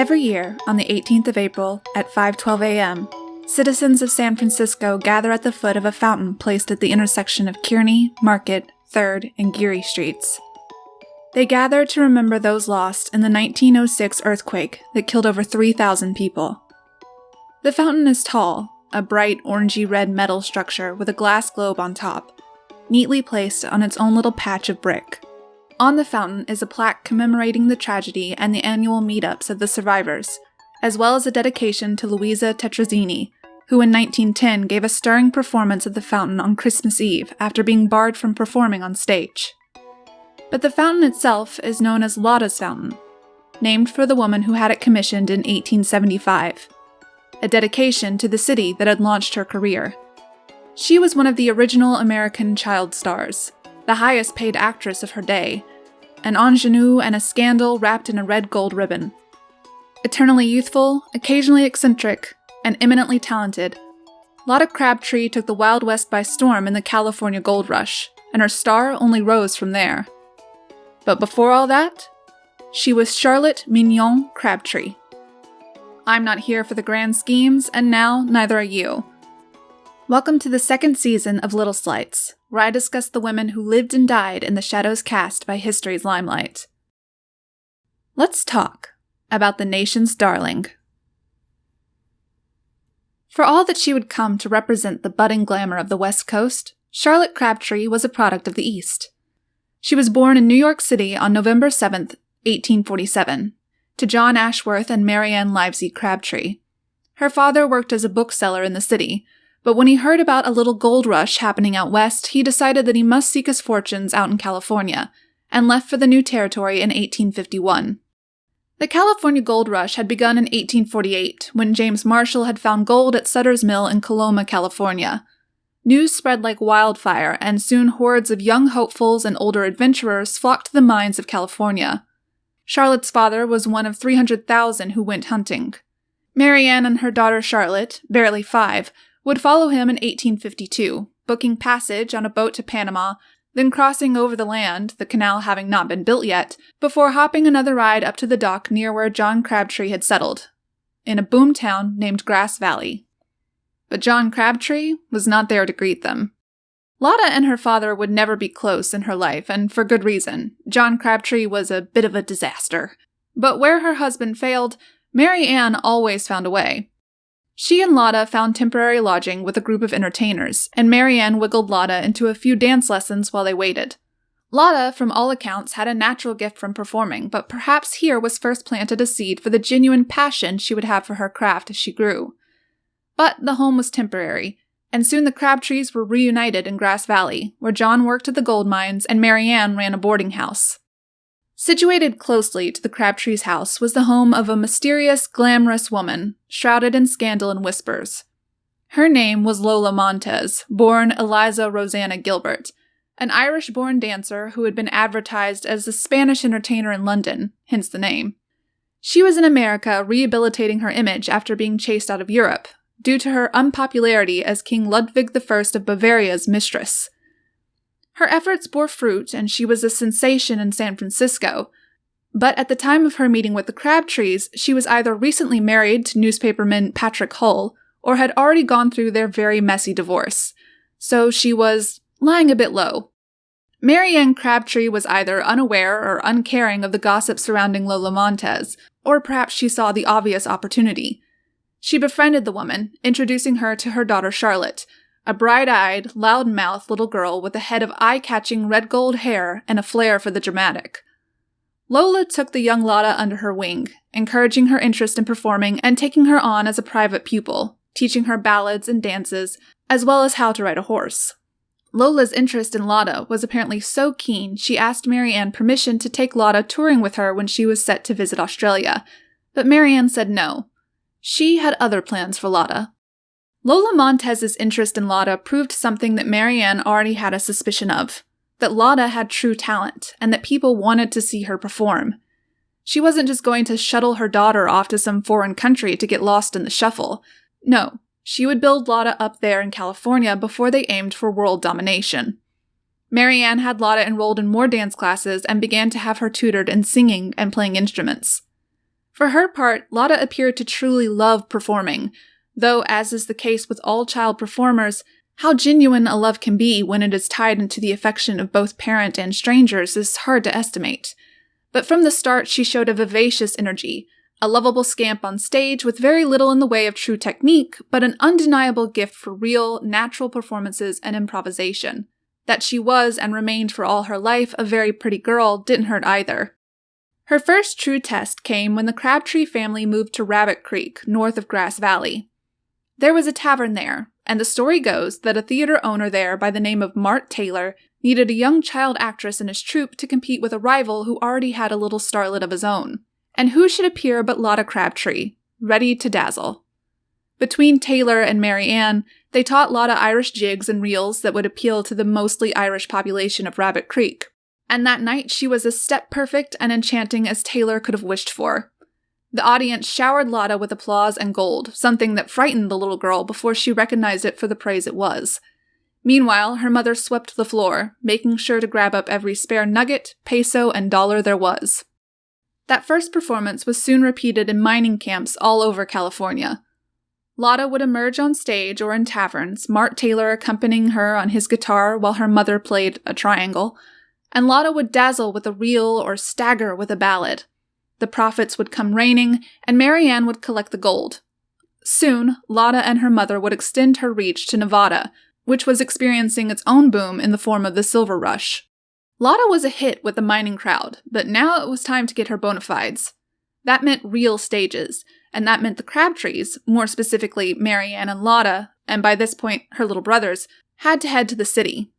Every year, on the 18th of April at 5:12 a.m., citizens of San Francisco gather at the foot of a fountain placed at the intersection of Kearny, Market, 3rd, and Geary Streets. They gather to remember those lost in the 1906 earthquake that killed over 3,000 people. The fountain is tall, a bright orangey-red metal structure with a glass globe on top, neatly placed on its own little patch of brick. On the fountain is a plaque commemorating the tragedy and the annual meetups of the survivors, as well as a dedication to Louisa Tetrazzini, who in 1910 gave a stirring performance at the fountain on Christmas Eve after being barred from performing on stage. But the fountain itself is known as Lotta's Fountain, named for the woman who had it commissioned in 1875, a dedication to the city that had launched her career. She was one of the original American child stars, the highest paid actress of her day, an ingenue and a scandal wrapped in a red gold ribbon. Eternally youthful, occasionally eccentric, and eminently talented, Lotta Crabtree took the Wild West by storm in the California gold rush, and her star only rose from there. But before all that, she was Charlotte Mignon Crabtree. I'm not here for the grand schemes, and now neither are you. Welcome to the second season of Little Slights, where I discuss the women who lived and died in the shadows cast by history's limelight. Let's talk about the nation's darling. For all that she would come to represent the budding glamour of the West Coast, Charlotte Crabtree was a product of the East. She was born in New York City on November 7, 1847, to John Ashworth and Mary Ann Livesey Crabtree. Her father worked as a bookseller in the city, but when he heard about a little gold rush happening out west, he decided that he must seek his fortunes out in California, and left for the new territory in 1851. The California gold rush had begun in 1848, when James Marshall had found gold at Sutter's Mill in Coloma, California. News spread like wildfire, and soon hordes of young hopefuls and older adventurers flocked to the mines of California. Charlotte's father was one of 300,000 who went hunting. Mary Ann and her daughter Charlotte, barely 5, would follow him in 1852, booking passage on a boat to Panama, then crossing over the land, the canal having not been built yet, before hopping another ride up to the dock near where John Crabtree had settled, in a boom town named Grass Valley. But John Crabtree was not there to greet them. Lotta and her father would never be close in her life, and for good reason. John Crabtree was a bit of a disaster. But where her husband failed, Mary Ann always found a way. She and Lotta found temporary lodging with a group of entertainers, and Mary Ann wiggled Lotta into a few dance lessons while they waited. Lotta, from all accounts, had a natural gift from performing, but perhaps here was first planted a seed for the genuine passion she would have for her craft as she grew. But the home was temporary, and soon the Crabtrees were reunited in Grass Valley, where John worked at the gold mines and Mary Ann ran a boarding house. Situated closely to the Crabtrees' house was the home of a mysterious, glamorous woman, shrouded in scandal and whispers. Her name was Lola Montez, born Eliza Rosanna Gilbert, an Irish-born dancer who had been advertised as a Spanish entertainer in London, hence the name. She was in America rehabilitating her image after being chased out of Europe, due to her unpopularity as King Ludwig I of Bavaria's mistress. Her efforts bore fruit, and she was a sensation in San Francisco, but at the time of her meeting with the Crabtrees, she was either recently married to newspaperman Patrick Hull, or had already gone through their very messy divorce, so she was lying a bit low. Mary Ann Crabtree was either unaware or uncaring of the gossip surrounding Lola Montez, or perhaps she saw the obvious opportunity. She befriended the woman, introducing her to her daughter Charlotte, a bright-eyed, loud-mouthed little girl with a head of eye-catching red gold hair and a flair for the dramatic. Lola took the young Lotta under her wing, encouraging her interest in performing and taking her on as a private pupil, teaching her ballads and dances, as well as how to ride a horse. Lola's interest in Lotta was apparently so keen she asked Mary Ann permission to take Lotta touring with her when she was set to visit Australia, but Mary Ann said no. She had other plans for Lotta. Lola Montez's interest in Lotta proved something that Mary Ann already had a suspicion of, that Lotta had true talent, and that people wanted to see her perform. She wasn't just going to shuttle her daughter off to some foreign country to get lost in the shuffle. No, she would build Lotta up there in California before they aimed for world domination. Mary Ann had Lotta enrolled in more dance classes and began to have her tutored in singing and playing instruments. For her part, Lotta appeared to truly love performing, though, as is the case with all child performers, how genuine a love can be when it is tied into the affection of both parent and strangers is hard to estimate. But from the start, she showed a vivacious energy, a lovable scamp on stage with very little in the way of true technique, but an undeniable gift for real, natural performances and improvisation. That she was and remained for all her life a very pretty girl didn't hurt either. Her first true test came when the Crabtree family moved to Rabbit Creek, north of Grass Valley. There was a tavern there, and the story goes that a theater owner there by the name of Mart Taylor needed a young child actress in his troupe to compete with a rival who already had a little starlet of his own. And who should appear but Lotta Crabtree, ready to dazzle. Between Taylor and Mary Ann, they taught Lotta Irish jigs and reels that would appeal to the mostly Irish population of Rabbit Creek. And that night she was as step-perfect and enchanting as Taylor could have wished for. The audience showered Lotta with applause and gold, something that frightened the little girl before she recognized it for the praise it was. Meanwhile, her mother swept the floor, making sure to grab up every spare nugget, peso, and dollar there was. That first performance was soon repeated in mining camps all over California. Lotta would emerge on stage or in taverns, Mart Taylor accompanying her on his guitar while her mother played a triangle, and Lotta would dazzle with a reel or stagger with a ballad. The profits would come raining, and Mary Ann would collect the gold. Soon, Lotta and her mother would extend her reach to Nevada, which was experiencing its own boom in the form of the Silver Rush. Lotta was a hit with the mining crowd, but now it was time to get her bona fides. That meant real stages, and that meant the Crabtrees, more specifically Mary Ann and Lotta, and by this point her little brothers, had to head to the city.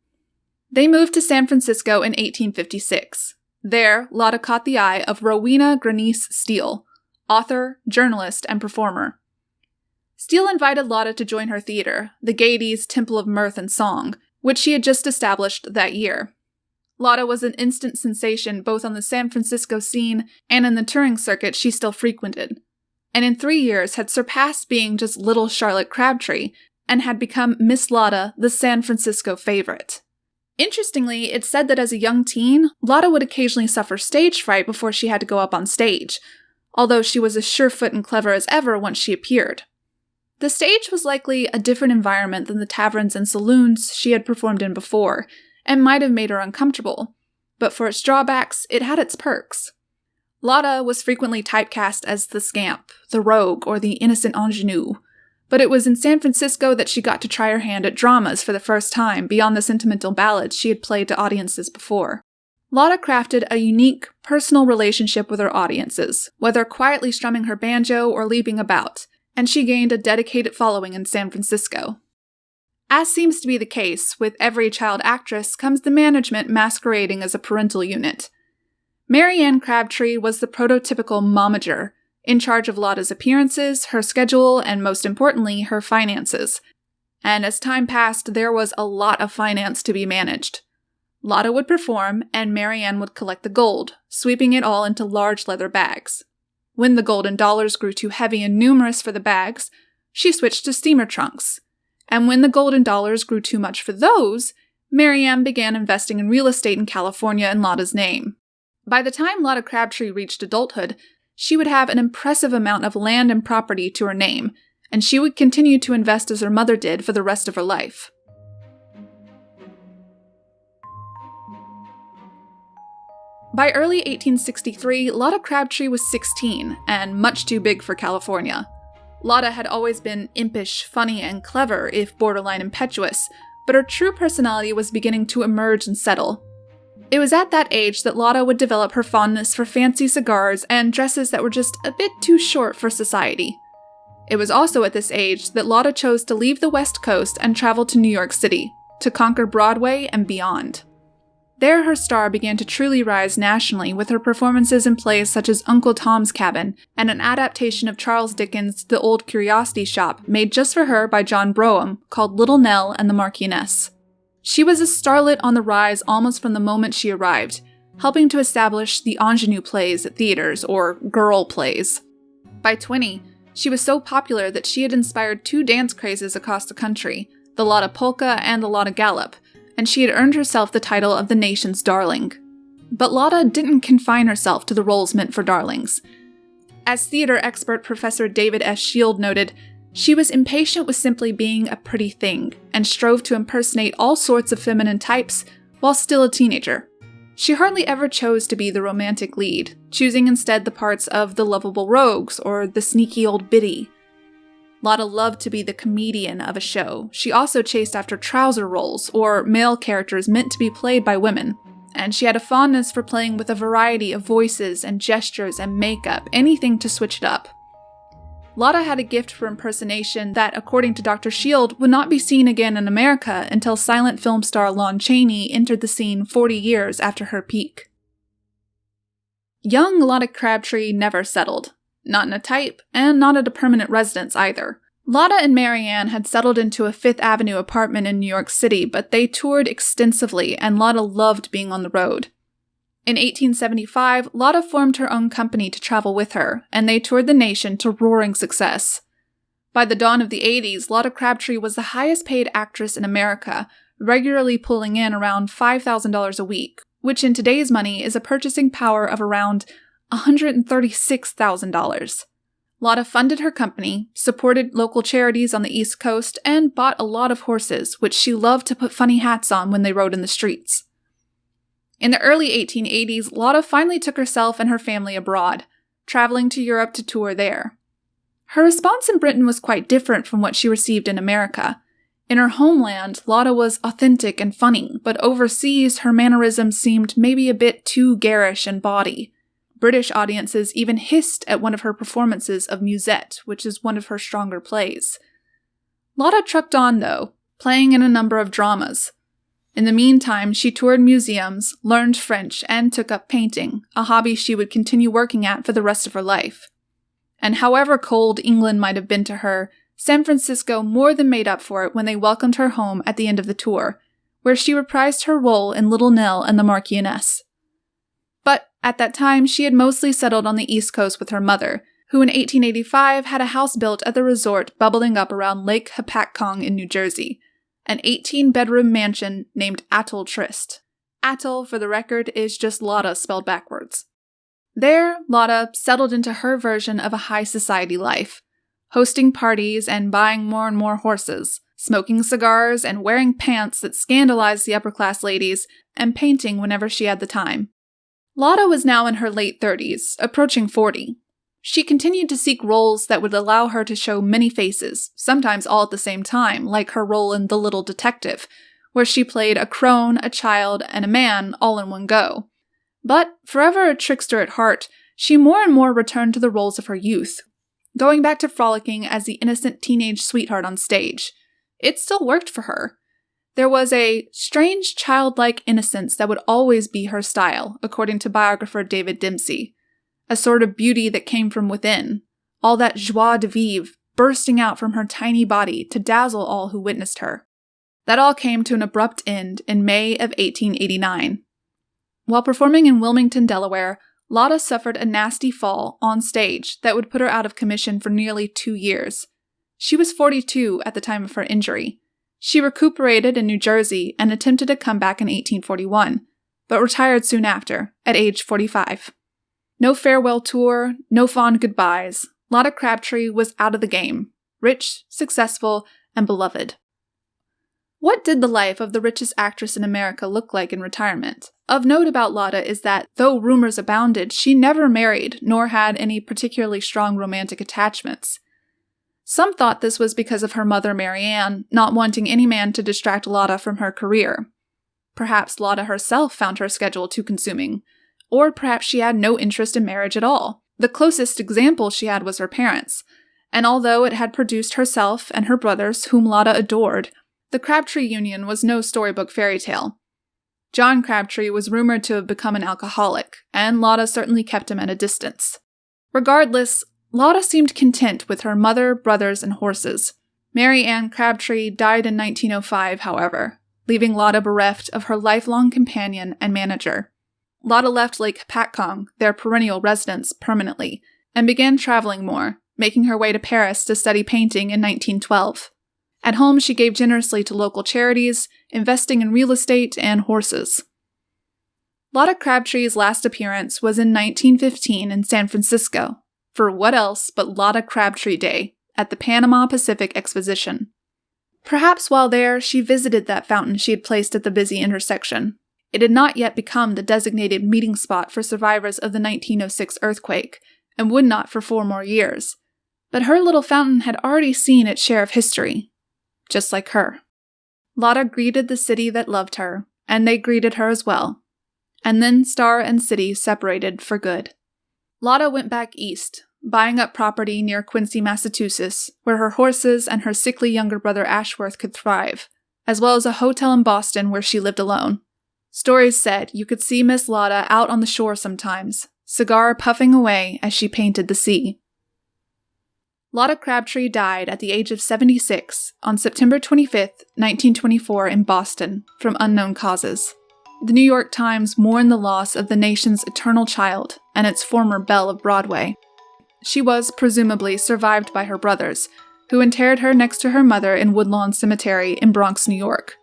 They moved to San Francisco in 1856. There, Lotta caught the eye of Rowena Granice Steele, author, journalist, and performer. Steele invited Lotta to join her theater, the Gaiety's Temple of Mirth and Song, which she had just established that year. Lotta was an instant sensation both on the San Francisco scene and in the touring circuit she still frequented, and in 3 years had surpassed being just little Charlotte Crabtree and had become Miss Lotta, the San Francisco favorite. Interestingly, it's said that as a young teen, Lotta would occasionally suffer stage fright before she had to go up on stage, although she was as surefoot and clever as ever once she appeared. The stage was likely a different environment than the taverns and saloons she had performed in before, and might have made her uncomfortable, but for its drawbacks, it had its perks. Lotta was frequently typecast as the scamp, the rogue, or the innocent ingenue, but it was in San Francisco that she got to try her hand at dramas for the first time beyond the sentimental ballads she had played to audiences before. Lotta crafted a unique, personal relationship with her audiences, whether quietly strumming her banjo or leaping about, and she gained a dedicated following in San Francisco. As seems to be the case with every child actress comes the management masquerading as a parental unit. Mary Ann Crabtree was the prototypical momager, in charge of Lotta's appearances, her schedule, and most importantly, her finances. And as time passed, there was a lot of finance to be managed. Lotta would perform, and Mary Ann would collect the gold, sweeping it all into large leather bags. When the gold and dollars grew too heavy and numerous for the bags, she switched to steamer trunks. And when the gold and dollars grew too much for those, Mary Ann began investing in real estate in California in Lotta's name. By the time Lotta Crabtree reached adulthood, she would have an impressive amount of land and property to her name, and she would continue to invest as her mother did for the rest of her life. By early 1863, Lotta Crabtree was 16, and much too big for California. Lotta had always been impish, funny, and clever, if borderline impetuous, but her true personality was beginning to emerge and settle. It was at that age that Lotta would develop her fondness for fancy cigars and dresses that were just a bit too short for society. It was also at this age that Lotta chose to leave the West Coast and travel to New York City, to conquer Broadway and beyond. There her star began to truly rise nationally with her performances in plays such as Uncle Tom's Cabin and an adaptation of Charles Dickens' The Old Curiosity Shop made just for her by John Brougham called Little Nell and the Marchioness. She was a starlet on the rise almost from the moment she arrived, helping to establish the ingenue plays at theaters, or girl plays. By 20, she was so popular that she had inspired 2 dance crazes across the country, the Lotta Polka and the Lotta Gallop, and she had earned herself the title of the nation's darling. But Lotta didn't confine herself to the roles meant for darlings. As theater expert Professor David S. Shield noted, she was impatient with simply being a pretty thing and strove to impersonate all sorts of feminine types while still a teenager. She hardly ever chose to be the romantic lead, choosing instead the parts of the lovable rogues or the sneaky old biddy. Lotta loved to be the comedian of a show. She also chased after trouser roles or male characters meant to be played by women, and she had a fondness for playing with a variety of voices and gestures and makeup, anything to switch it up. Lotta had a gift for impersonation that, according to Dr. Shield, would not be seen again in America until silent film star Lon Chaney entered the scene 40 years after her peak. Young Lotta Crabtree never settled. Not in a type, and not at a permanent residence either. Lotta and Marianne had settled into a Fifth Avenue apartment in New York City, but they toured extensively, and Lotta loved being on the road. In 1875, Lotta formed her own company to travel with her, and they toured the nation to roaring success. By the dawn of the 80s, Lotta Crabtree was the highest paid actress in America, regularly pulling in around $5,000 a week, which in today's money is a purchasing power of around $136,000. Lotta funded her company, supported local charities on the East Coast, and bought a lot of horses, which she loved to put funny hats on when they rode in the streets. In the early 1880s, Lotta finally took herself and her family abroad, traveling to Europe to tour there. Her response in Britain was quite different from what she received in America. In her homeland, Lotta was authentic and funny, but overseas, her mannerisms seemed maybe a bit too garish and bawdy. British audiences even hissed at one of her performances of Musette, which is one of her stronger plays. Lotta trucked on, though, playing in a number of dramas. In the meantime, she toured museums, learned French, and took up painting, a hobby she would continue working at for the rest of her life. And however cold England might have been to her, San Francisco more than made up for it when they welcomed her home at the end of the tour, where she reprised her role in Little Nell and the Marchioness. But at that time, she had mostly settled on the East Coast with her mother, who in 1885 had a house built at the resort bubbling up around Lake Hopatcong in New Jersey, an 18-bedroom mansion named Atoll Tryst. Atoll, for the record, is just Lotta spelled backwards. There, Lotta settled into her version of a high society life, hosting parties and buying more and more horses, smoking cigars and wearing pants that scandalized the upper-class ladies, and painting whenever she had the time. Lotta was now in her late 30s, approaching 40. She continued to seek roles that would allow her to show many faces, sometimes all at the same time, like her role in The Little Detective, where she played a crone, a child, and a man all in one go. But, forever a trickster at heart, she more and more returned to the roles of her youth, going back to frolicking as the innocent teenage sweetheart on stage. It still worked for her. There was a strange childlike innocence that would always be her style, according to biographer David Dempsey. A sort of beauty that came from within, all that joie de vivre bursting out from her tiny body to dazzle all who witnessed her. That all came to an abrupt end in May of 1889. While performing in Wilmington, Delaware, Lotta suffered a nasty fall on stage that would put her out of commission for nearly 2 years. She was 42 at the time of her injury. She recuperated in New Jersey and attempted a comeback in 1841, but retired soon after, at age 45. No farewell tour, no fond goodbyes. Lotta Crabtree was out of the game, rich, successful, and beloved. What did the life of the richest actress in America look like in retirement? Of note about Lotta is that, though rumors abounded, she never married, nor had any particularly strong romantic attachments. Some thought this was because of her mother Marianne not wanting any man to distract Lotta from her career. Perhaps Lotta herself found her schedule too consuming, or perhaps she had no interest in marriage at all. The closest example she had was her parents, and although it had produced herself and her brothers, whom Lotta adored, the Crabtree union was no storybook fairy tale. John Crabtree was rumored to have become an alcoholic, and Lotta certainly kept him at a distance. Regardless, Lotta seemed content with her mother, brothers, and horses. Mary Ann Crabtree died in 1905, however, leaving Lotta bereft of her lifelong companion and manager. Lotta left Lake Hopatcong, their perennial residence, permanently, and began traveling more, making her way to Paris to study painting in 1912. At home, she gave generously to local charities, investing in real estate and horses. Lotta Crabtree's last appearance was in 1915 in San Francisco. for what else but Lotta Crabtree Day at the Panama Pacific Exposition. Perhaps while there, she visited that fountain she had placed at the busy intersection. It had not yet become the designated meeting spot for survivors of the 1906 earthquake, and would not for 4 more years. But her little fountain had already seen its share of history, just like her. Lotta greeted the city that loved her, and they greeted her as well. And then Star and City separated for good. Lotta went back east, buying up property near Quincy, Massachusetts, where her horses and her sickly younger brother Ashworth could thrive, as well as a hotel in Boston where she lived alone. Stories said you could see Miss Lotta out on the shore sometimes, cigar puffing away as she painted the sea. Lotta Crabtree died at the age of 76 on September 25, 1924 in Boston from unknown causes. The New York Times mourned the loss of the nation's eternal child and its former belle of Broadway. She was, presumably, survived by her brothers, who interred her next to her mother in Woodlawn Cemetery in Bronx, New York.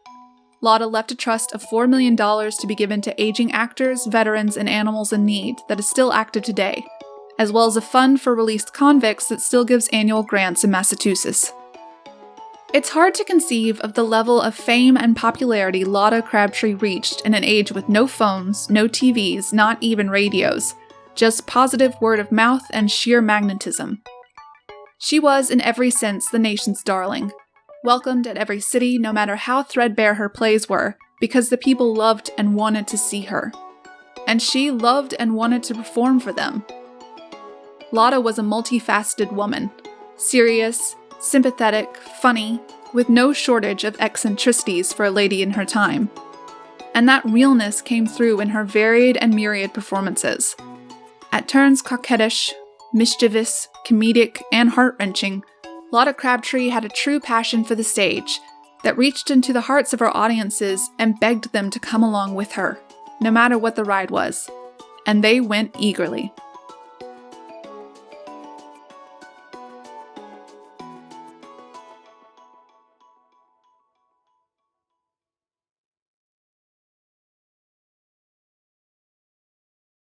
Lotta left a trust of $4 million to be given to aging actors, veterans, and animals in need that is still active today, as well as a fund for released convicts that still gives annual grants in Massachusetts. It's hard to conceive of the level of fame and popularity Lotta Crabtree reached in an age with no phones, no TVs, not even radios, just positive word of mouth and sheer magnetism. She was, in every sense, the nation's darling, welcomed at every city no matter how threadbare her plays were, because the people loved and wanted to see her. And she loved and wanted to perform for them. Lotta was a multifaceted woman, serious, sympathetic, funny, with no shortage of eccentricities for a lady in her time. And that realness came through in her varied and myriad performances. At turns coquettish, mischievous, comedic, and heart-wrenching, Lotta Crabtree had a true passion for the stage that reached into the hearts of her audiences and begged them to come along with her, no matter what the ride was. And they went eagerly.